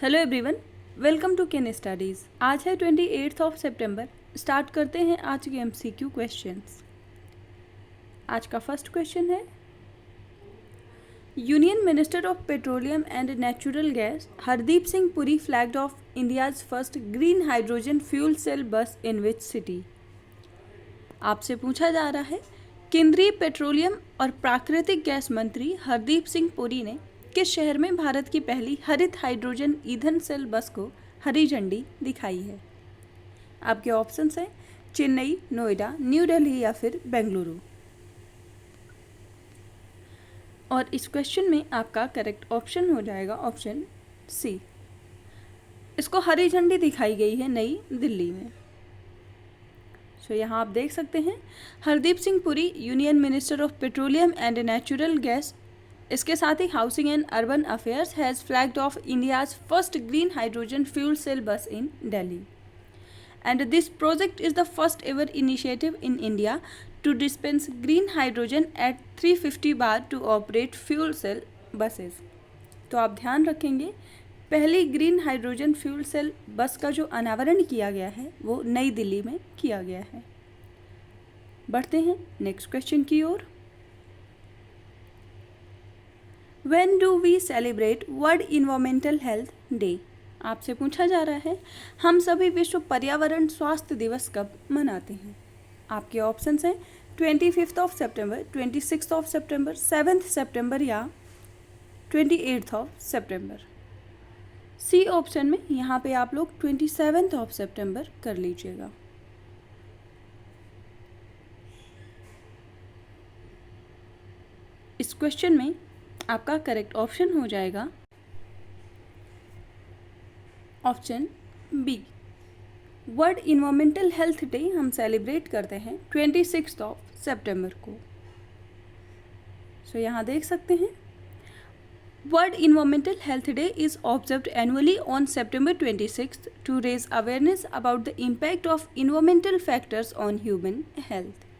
Hello everyone, welcome to Ken Studies. आज है 28 सितंबर। Start करते हैं आज के एमसीक्यू क्वेश्चंस। आज का फर्स्ट क्वेश्चन है, union minister of petroleum and natural gas Hardeep Singh Puri flagged off India's first green hydrogen fuel cell bus in which city. आपसे पूछा जा रहा है, केंद्रीय पेट्रोलियम और प्राकृतिक गैस मंत्री हरदीप सिंह पुरी ने किस शहर में भारत की पहली हरित हाइड्रोजन ईंधन सेल बस को हरी झंडी दिखाई है। आपके ऑप्शंस हैं चेन्नई, नोएडा, न्यू दिल्ली या फिर बेंगलुरु। और इस क्वेश्चन में आपका करेक्ट ऑप्शन हो जाएगा ऑप्शन सी। इसको हरी झंडी दिखाई गई है नई दिल्ली में। सो यहाँ आप देख सकते हैं, Hardeep Singh Puri union minister of petroleum and natural gas, इसके साथ ही housing and urban affairs has flagged off India's first green hydrogen fuel cell bus in Delhi, and this project is the first ever initiative in India to dispense green hydrogen at 350 bar to operate fuel cell buses। तो आप ध्यान रखेंगे, पहली green hydrogen fuel cell बस का जो अनावरण किया गया है वो नई दिल्ली में किया गया है। बढ़ते हैं नेक्स्ट क्वेश्चन की ओर। When do we celebrate World Environmental Health Day? आपसे पूछा जा रहा है, हम सभी विश्व पर्यावरण स्वास्थ्य दिवस कब मनाते हैं। आपके ऑप्शंस हैं 25 सितंबर, 26 सितंबर, 7 सितंबर या 28 सितंबर। सी ऑप्शन में यहाँ पे आप लोग 27 सितंबर कर लीजिएगा। इस क्वेश्चन में आपका करेक्ट ऑप्शन हो जाएगा option B. World Environmental Health Day हम सेलिब्रेट करते हैं 26 सितंबर को। सो यहाँ देख सकते हैं, World Environmental Health Day is observed annually on September 26 to raise awareness about the impact of environmental factors on human health.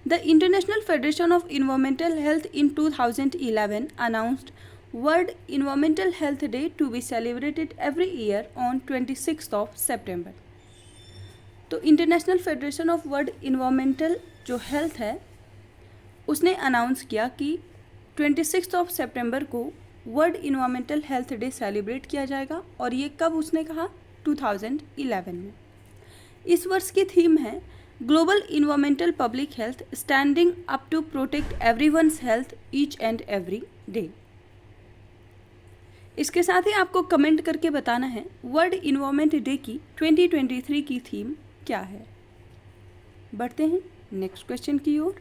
The International Federation of Environmental Health in 2011 announced World Environmental Health Day to be celebrated every year on 26 September। तो international federation of world environmental जो health है उसने announce किया कि 26 सितंबर को world Environmental Health day celebrate किया जाएगा। और ये कब उसने कहा, 2011 में। इस वर्ष की थीम है global environmental public health standing up to protect everyone's health each and every day. इसके साथ ही आपको कमेंट करके बताना है वर्ल्ड इन्वायरमेंट डे की 2023 की थीम क्या है। बढ़ते हैं नेक्स्ट क्वेश्चन की ओर।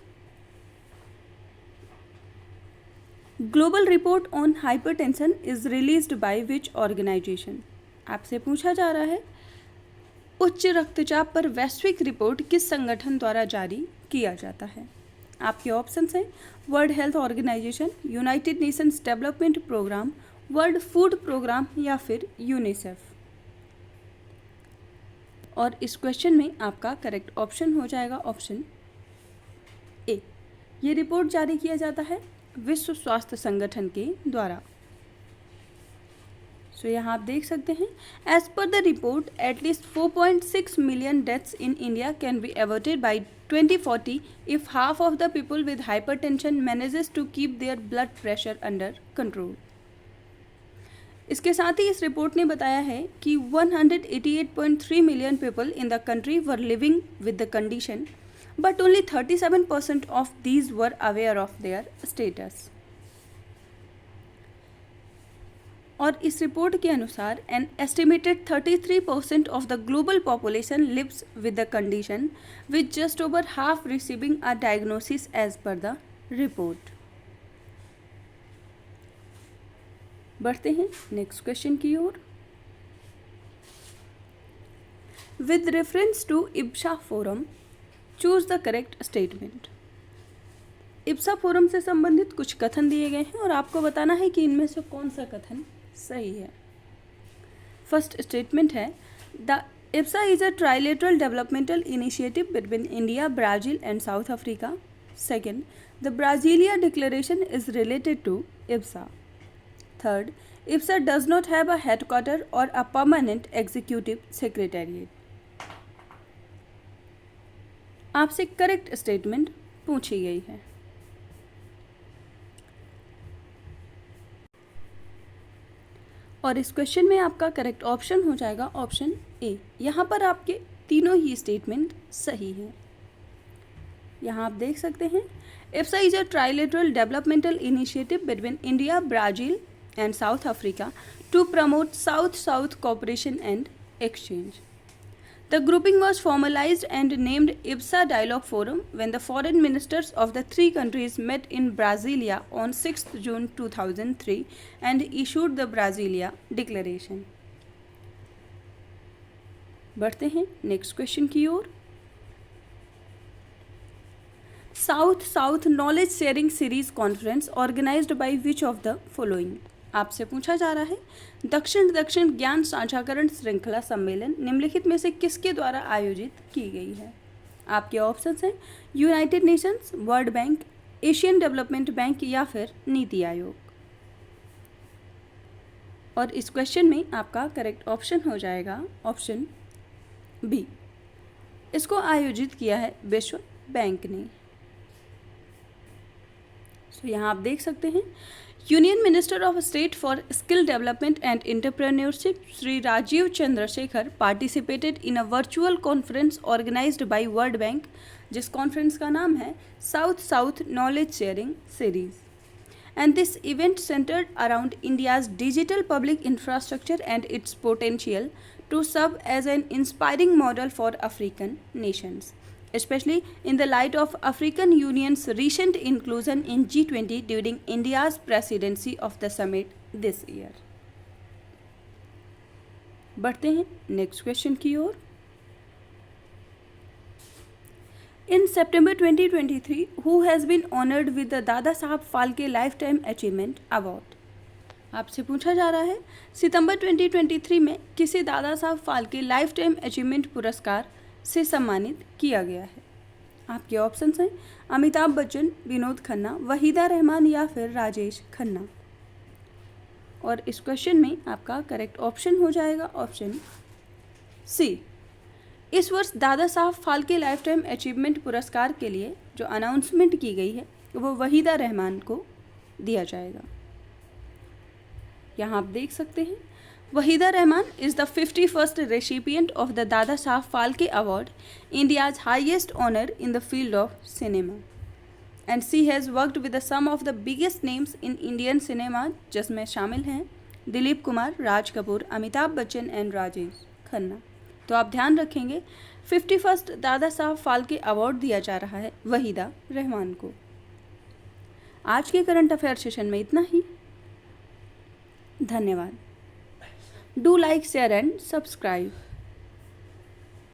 Global report on hypertension is released by which organisation. आपसे पूछा जा रहा है, उच्च रक्तचाप पर वैश्विक रिपोर्ट किस संगठन द्वारा जारी किया जाता है। आपके ऑप्शंस हैं World Health Organization, United Nations Development Programme, World Food Programme या फिर यूनिसेफ। और इस क्वेश्चन में आपका करेक्ट ऑप्शन हो जाएगा ऑप्शन ए। ये रिपोर्ट जारी किया जाता है विश्व स्वास्थ्य संगठन के द्वारा। सो यहाँ आप देख सकते हैं, as per the report at least 4.6 million deaths in India can be averted by 2040 if half of the people with hypertension manages to keep their blood pressure under control. इसके साथ ही इस रिपोर्ट ने बताया है कि 188.3 million people in the country were living with the condition, but only 37% of these were aware of their status. और इस report के अनुसार an estimated 33% of the global population lives with the condition, with just over half receiving a diagnosis as per the report. बढ़ते हैं next question की ओर। With reference to IBSA forum choose the correct statement. IBSA forum से संबंधित कुछ कथन दिए गए हैं और आपको बताना है कि इनमें से कौन सा कथन सही है। फर्स्ट स्टेटमेंट है, the IBSA is a trilateral developmental initiative between India, Brazil and South Africa. Second, the Brasilia declaration is related to IBSA. Third, IPSA does not have a headquarter or a permanent executive secretariat. आपसे correct statement पूछी गई है। और इस question में आपका correct option हो जाएगा ऑप्शन ए। यहाँ पर आपके तीनों ही स्टेटमेंट सही हैं। यहाँ आप देख सकते हैं, IPSA is a trilateral developmental initiative between India, Brazil and South Africa to promote South-South cooperation and exchange. The grouping was formalized and named IPSA Dialogue Forum when the foreign ministers of the three countries met in Brasilia on 6th June 2003 and issued the Brasilia Declaration. बढ़ते हैं next question की ओर। South south knowledge sharing series conference organised by which of the following. आपसे पूछा जा रहा है, दक्षिण दक्षिण ज्ञान साझाकरण श्रृंखला सम्मेलन निम्नलिखित में से किसके द्वारा आयोजित की गई है। आपके ऑप्शंस हैं United Nations, world bank, Asian development bank या फिर नीति आयोग। और इस क्वेश्चन में आपका करेक्ट ऑप्शन हो जाएगा ऑप्शन बी। इसको आयोजित किया है विश्व बैंक ने। तो यहाँ आप देख सकते हैं, union minister of state for skill development and entrepreneurship Shri Rajeev Chandrasekhar participated in a virtual conference organised by World Bank, जिस कॉन्फ्रेंस का नाम है South south knowledge sharing Series. And this event centred around India's digital public infrastructure and its potential to serve as an inspiring model for African nations, especially in the light of African Union's recent inclusion in G20 during India's presidency of the summit this year. बढ़ते हैं next question की ओर। In September 2023, who has been honored with the दादा Saheb Phalke Lifetime Achievement Award? आपसे पूछा जा रहा है, सितंबर 2023 में किसे दादा Saheb Phalke life time achievement पुरस्कार से सम्मानित किया गया है। आपके ऑप्शंस हैं अमिताभ बच्चन, विनोद खन्ना, वहीदा रहमान या फिर राजेश खन्ना। और इस क्वेश्चन में आपका करेक्ट ऑप्शन हो जाएगा ऑप्शन सी। इस वर्ष दादा Saheb Phalke life time achievement पुरस्कार के लिए जो अनाउंसमेंट की गई है वो वहीदा रहमान को दिया जाएगा। यहाँ आप देख सकते हैं, Waheeda Rehman is the 51st recipient of the Dada Saheb Phalke award, India's highest honour in the field of cinema, and she has worked with the some of the biggest names in Indian cinema, जिसमें शामिल हैं दिलीप कुमार, राज कपूर, अमिताभ बच्चन एंड राजेश खन्ना। तो आप ध्यान रखेंगे 51st दादा Saheb Phalke award दिया जा रहा है वहीदा रहमान को। आज के करंट अफेयर सेशन में इतना ही। धन्यवाद। Do like, share and subscribe.